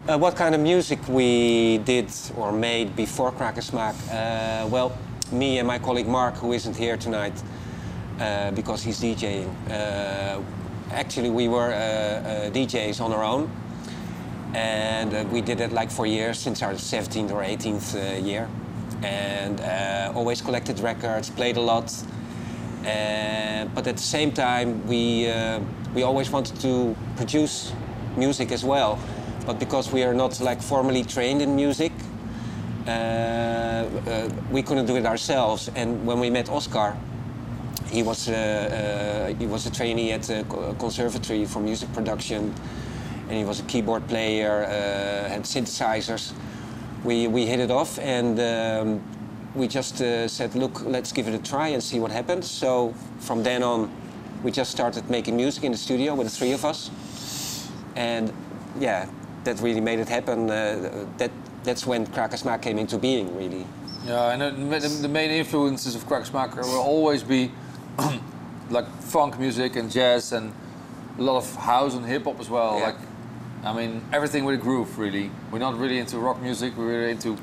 What kind of music we did or made before Kraak Smaak? Well, me and my colleague Mark, who isn't here tonight because he's DJing. Actually, we were DJs on our own, and we did it like for years, since our 17th or 18th year, and always collected records, played a lot. But at the same time, we always wanted to produce music as well. But because we are not like formally trained in music, we couldn't do it ourselves. And when we met Oscar, he was a trainee at the conservatory for music production, and he was a keyboard player, had synthesizers. We hit it off, and we just said, look, let's give it a try and see what happens. So from then on, we just started making music in the studio with the three of us, and yeah, that really made it happen. That's when Kraak Smaak came into being, really. Yeah, and the main influences of Kraak Smaak will always be like funk music and jazz and a lot of house and hip hop as well. Yeah. Like, I mean, everything with a groove, really. We're not really into rock music. We're really into,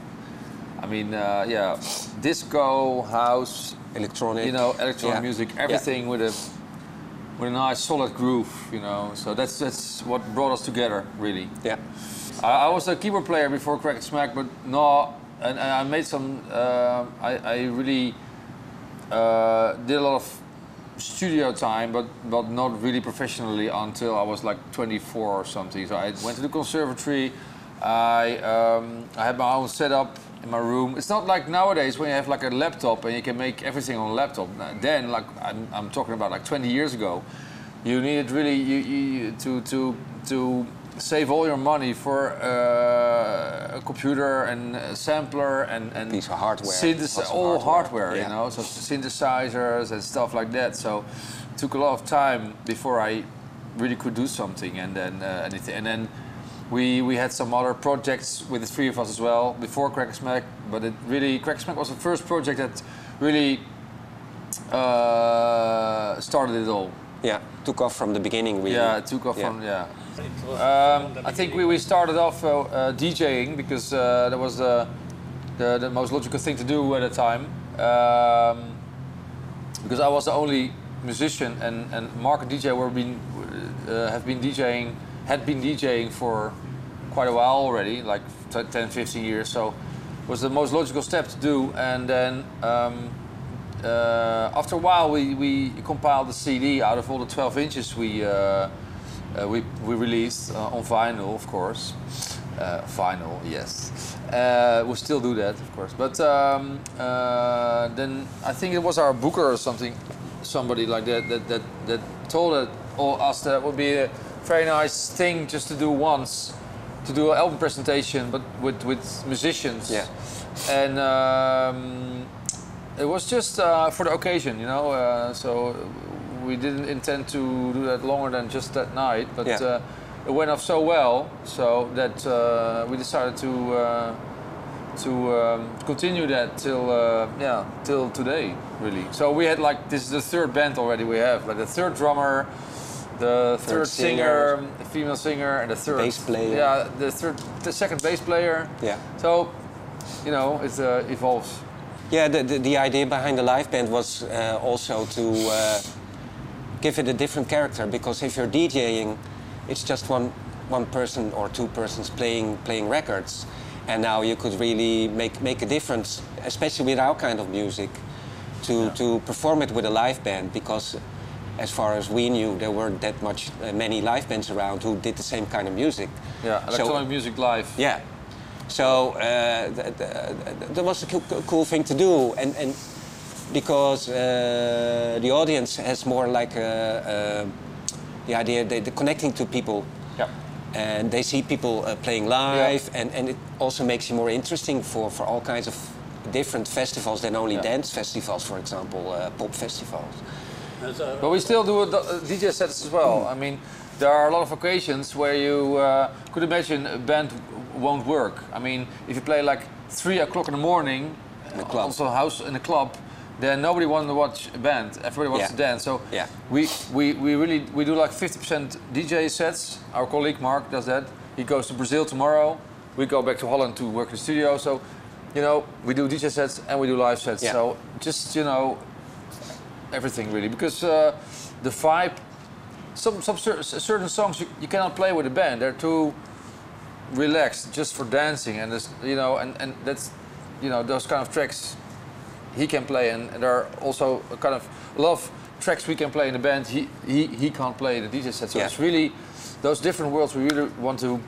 I mean, yeah, disco, house, Electronic. You know, electronic music. Everything with a nice solid groove, you know. So that's what brought us together, really. Yeah. I was a keyboard player before Kraak Smaak, but no, and I made some. I really did a lot of studio time, but not really professionally until I was like 24 or something. So I went to the conservatory. I had my own setup in my room. It's not like nowadays when you have like a laptop and you can make everything on a laptop. Then, like I'm talking about like 20 years ago, you needed really to save all your money for a computer and a sampler and piece of hardware. All hardware, you know, so synthesizers and stuff like that. So it took a lot of time before I really could do something, and then anything, and then. We had some other projects with the three of us as well before Kraak Smaak, but Kraak Smaak was the first project that really started it all. Yeah, took off from the beginning, really. Yeah, it took off from, yeah. I think we started off DJing because that was the most logical thing to do at the time. Because I was the only musician, and Mark and DJ had been DJing for quite a while already, like 10, 15 years, so it was the most logical step to do. And then after a while we compiled the CD out of all the 12 inches we released on vinyl, of course. Vinyl, yes. We still do that, of course. But then I think it was our booker or somebody like that told us that it would be a very nice thing just to do once, to do an album presentation, but with musicians. Yeah. And it was just for the occasion, you know. So we didn't intend to do that longer than just that night, but it went off so well, so that we decided to continue that till today, really. So we had like, this is the third band already we have, like the third drummer, the third singer, the female singer, and the third bass player. Yeah, the second bass player. Yeah. So, you know, it evolves. Yeah, the idea behind the live band was also to give it a different character, because if you're DJing, it's just one person or two persons playing records, and now you could really make a difference, especially with our kind of music, to perform it with a live band, because as far as we knew, there weren't that many live bands around who did the same kind of music. Yeah, electronic music live. Yeah. So that was a cool thing to do, and because the audience has more like the idea they're connecting to people. Yeah. And they see people playing live, and it also makes it more interesting for all kinds of different festivals than only dance festivals, for example, pop festivals. But we still do DJ sets as well. I mean, there are a lot of occasions where you could imagine a band won't work. I mean, if you play like 3 o'clock in the morning, in a club. also house in a club, then nobody wants to watch a band. Everybody wants to dance. So we do like 50% DJ sets. Our colleague Mark does that. He goes to Brazil tomorrow. We go back to Holland to work in the studio. So, you know, we do DJ sets and we do live sets. Yeah. So just, you know, everything really. Because the vibe, certain songs you cannot play with a band. They're too relaxed just for dancing. And, you know, and that's, you know, those kind of tracks he can play. And there are also a lot of tracks we can play in the band he can't play in the DJ set. So it's really those different worlds we really want to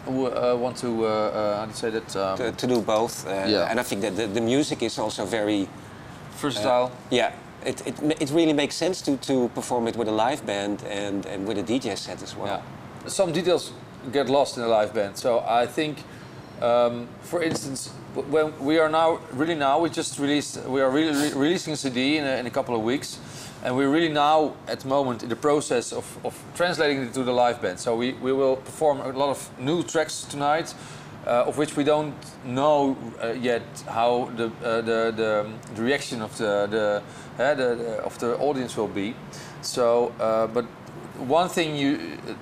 how do you say that? To do both. And I think that the music is also very versatile. It really makes sense to perform it with a live band and with a DJ set as well. Yeah. Some details get lost in a live band. So I think, for instance, when we are we just released, we are releasing a CD in a couple of weeks. And we're really now, at the moment, in the process of translating it to the live band. So we will perform a lot of new tracks tonight, of which we don't know yet how the reaction of the audience will be. So, but one thing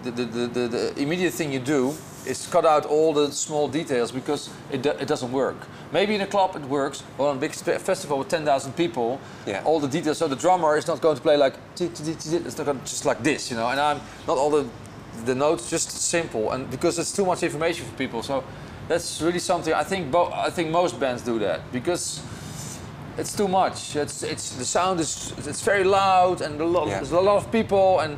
the immediate thing you do is cut out all the small details because it doesn't work. Maybe in a club it works, but on a big festival with 10,000 people, all the details. So the drummer is not going to play like it's not going to just like this, you know. And I'm not all the notes, just simple, and because it's too much information for people. So that's really something I think. I think most bands do that because it's too much. The sound it's very loud and there's a lot of people and.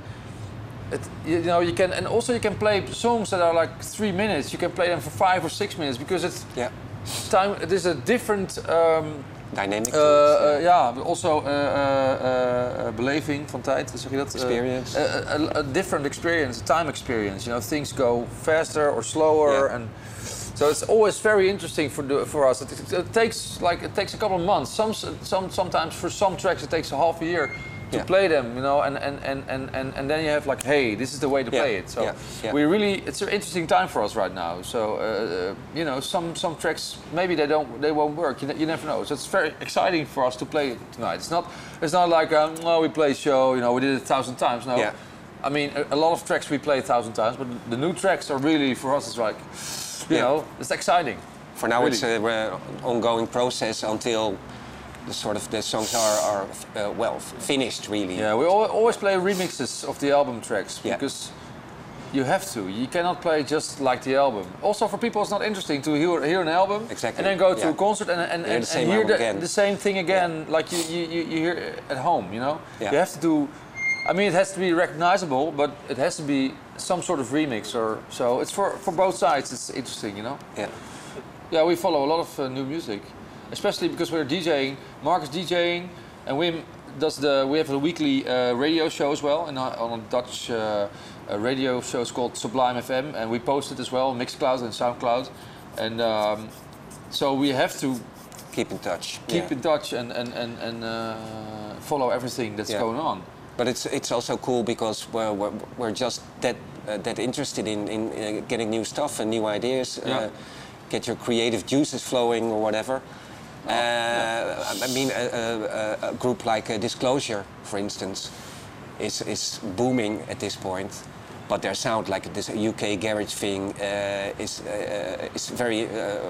You know, you can, and also you can play songs that are like 3 minutes. You can play them for 5 or 6 minutes because it's time. There's a different dynamic. but also beleving van tijd. Zeg je dat? Experience. A different experience, a time experience. You know, things go faster or slower, and so it's always very interesting for us. It takes a couple of months. Sometimes for some tracks it takes a half a year. To play them, you know, and then you have like, hey, this is the way to play it. So we really, it's an interesting time for us right now. So you know, some tracks maybe they won't work. You never know. So it's very exciting for us to play it tonight. It's not like we play a show, you know, we did it 1,000 times. No, I mean a lot of tracks we play 1,000 times, but the new tracks are really for us. It's like, you know, it's exciting. For now, really. It's an ongoing process until. The songs are well finished, really. Yeah, we always play remixes of the album tracks because you have to. You cannot play just like the album. Also, for people, it's not interesting to hear an album and then go to a concert and hear the same thing again, like you hear at home. You know, you have to do. I mean, it has to be recognizable, but it has to be some sort of remix or so. It's for both sides. It's interesting, you know. Yeah, we follow a lot of new music. Especially because we're DJing, Mark is DJing, and Wim does we have a weekly radio show as well, on a Dutch radio show. It's called Sublime FM, and we post it as well on Mixcloud and Soundcloud, and so we have to keep in touch, and follow everything that's going on. But it's also cool because we're just that interested in getting new stuff and new ideas, get your creative juices flowing or whatever. I mean, a group like Disclosure, for instance, is booming at this point, but their sound, like this UK garage thing, is very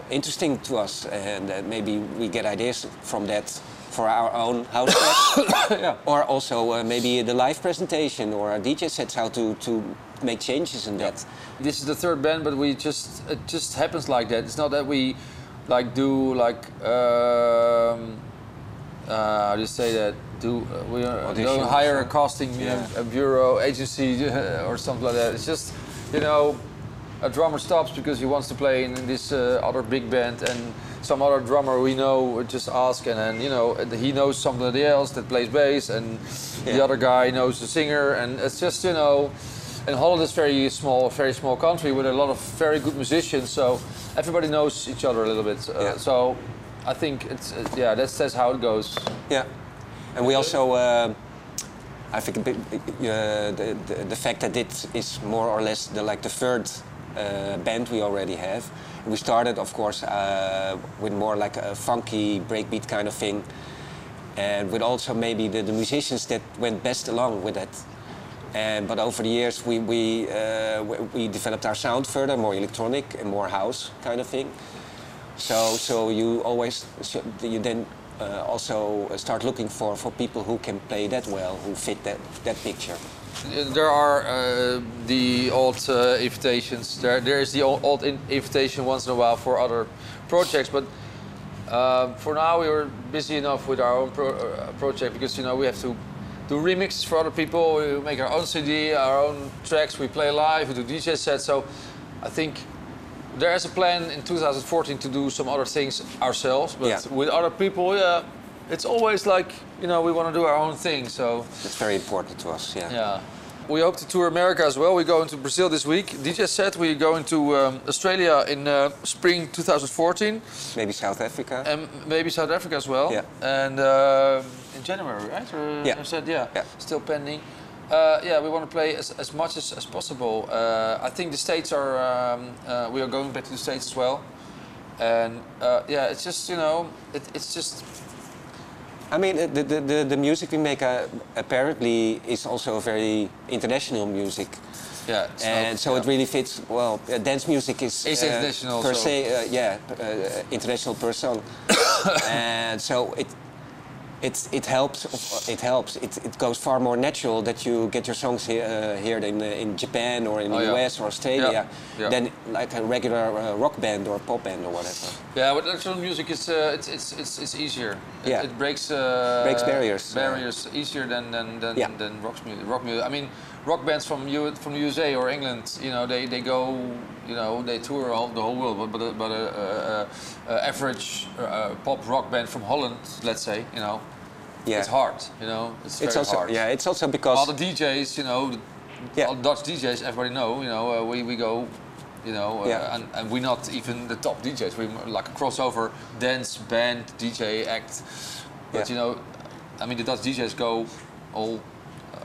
interesting to us, and maybe we get ideas from that for our own house tracks, or also maybe the live presentation or our DJ sets, how to make changes in that. This is the third band, but it just happens like that. It's not that we do how do you say that? We don't hire a casting a bureau agency or something like that. It's just, you know, a drummer stops because he wants to play in this other big band, and some other drummer we know just ask, and then, you know, he knows somebody else that plays bass, and the other guy knows the singer, and it's just, you know. And Holland is very small country with a lot of very good musicians, so everybody knows each other a little bit. So I think it's that's how it goes. Yeah, and we also I think the fact that it is more or less the third band we already have. We started, of course, with more like a funky breakbeat kind of thing. and with also maybe the musicians that went best along with that. But over the years, we developed our sound further, more electronic and more house kind of thing. So you then also start looking for people who can play that well, who fit that picture. There are the old invitations. There is the old invitation once in a while for other projects, but for now we were busy enough with our own project, because we have to do remixes for other people. We make our own CD, our own tracks. We play live. We do DJ sets. So I think there is a plan in 2014 to do some other things ourselves, but with other people, yeah, it's always like, we want to do our own thing. So it's very important to us. Yeah. Yeah. We hope to tour America as well. We go into Brazil this week. DJ set. We go into Australia in spring 2014. Maybe South Africa. And maybe South Africa as well. Yeah. And in January, right? Yeah. I said, yeah. Still pending. We want to play as much as possible. I think the States are. We are going back to the States as well. And it's just it's just. I mean, the music we make apparently is also very international music. Yeah. And so it really fits well. Dance music is international per se, international per song, and so it helps. It goes far more natural that you get your songs heard in Japan or in the US or Australia than like a regular rock band or pop band or whatever. Yeah, but electronic music is it's easier. It breaks barriers. Barriers easier than rock music. Rock music. I mean, rock bands from the USA or England, they go, they tour the whole world. But average pop rock band from Holland, let's say, it's hard. It's very hard. Yeah, it's also because all the DJs, all the Dutch DJs, everybody know. We go. And we're not even the top DJs. We're like a crossover dance band DJ act. But I mean, the Dutch DJs go all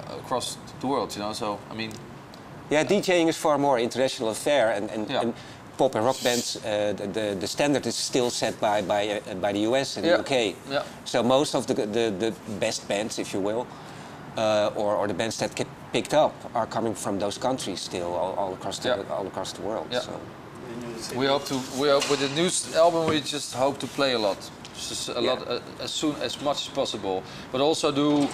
across the world. So I mean, DJing is far more international affair, and pop and rock bands. The standard is still set by the US and the UK. Yeah. So most of the best bands, if you will, or the bands that get picked up are coming from those countries still, all across the world. Yeah. So. We hope with the new album. We just hope to play a lot, just a lot as much as possible. But also do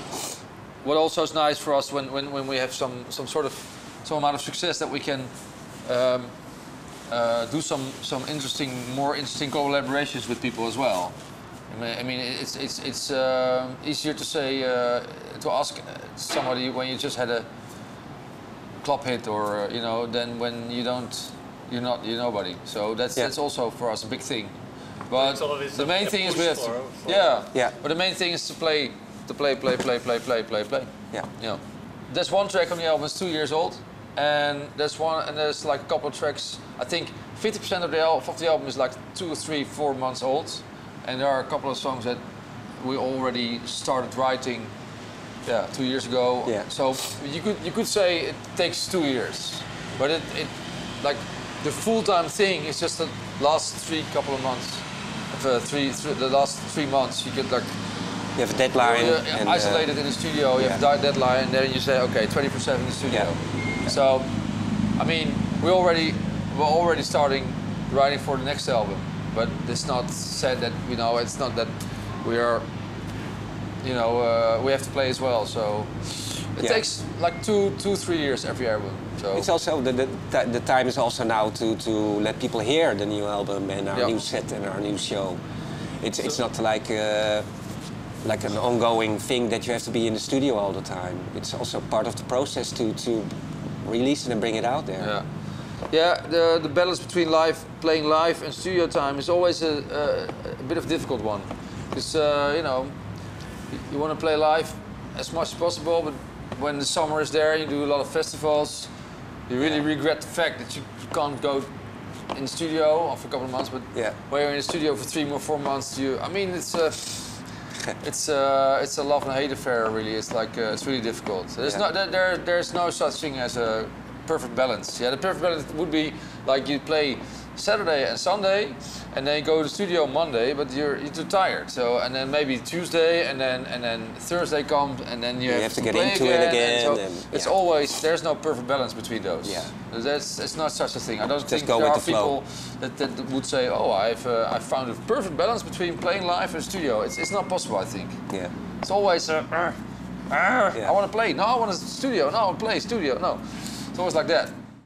what also is nice for us when we have some amount of success, that we can do some more interesting collaborations with people as well. I mean, it's easier to say to ask somebody when you just had a club hit, or than when you're nobody. So that's also for us a big thing. But the main thing is we have to, But the main thing is to play. Yeah. There's one track on the album that's 2 years old, and there's like a couple of tracks. I think 50% of the album is like 2 or 3, 4 months old. And there are a couple of songs that we already started writing 2 years ago. Yeah. So you could say it takes 2 years, but it like the full-time thing is just the last couple of months. The last 3 months you get like. You have a deadline. You're isolated in the studio. You have a deadline, and then you say, okay, 24/7 in the studio. Yeah. So, I mean, we're already starting writing for the next album. But it's not said that it's not that we are we have to play as well. So it takes like 2-3 years every album. So it's also the time is also now to let people hear the new album and our new set and our new show. It's not like an ongoing thing that you have to be in the studio all the time. It's also part of the process to release it and bring it out there. Yeah, the balance between playing live and studio time is always a bit of a difficult one, because you want to play live as much as possible, but when the summer is there, you do a lot of festivals. You really regret the fact that you can't go in the studio for a couple of months, but when you're in the studio for 3 or 4 months, it's a love and hate affair. Really, it's like it's really difficult. There's no such thing as a perfect balance. Yeah, the perfect balance would be like you play Saturday and Sunday, and then you go to the studio Monday, but you're too tired. So and then maybe Tuesday, and then Thursday comes, and then you have to get play into again. it again. And so it's always, there's no perfect balance between those. Yeah. It's not such a thing. I don't think go there with are the flow. people that would say, oh, I've found a perfect balance between playing live and studio. It's not possible, I think. Yeah. It's always I want to play. No, I want to studio. No, I want to play studio. No, it's always like that.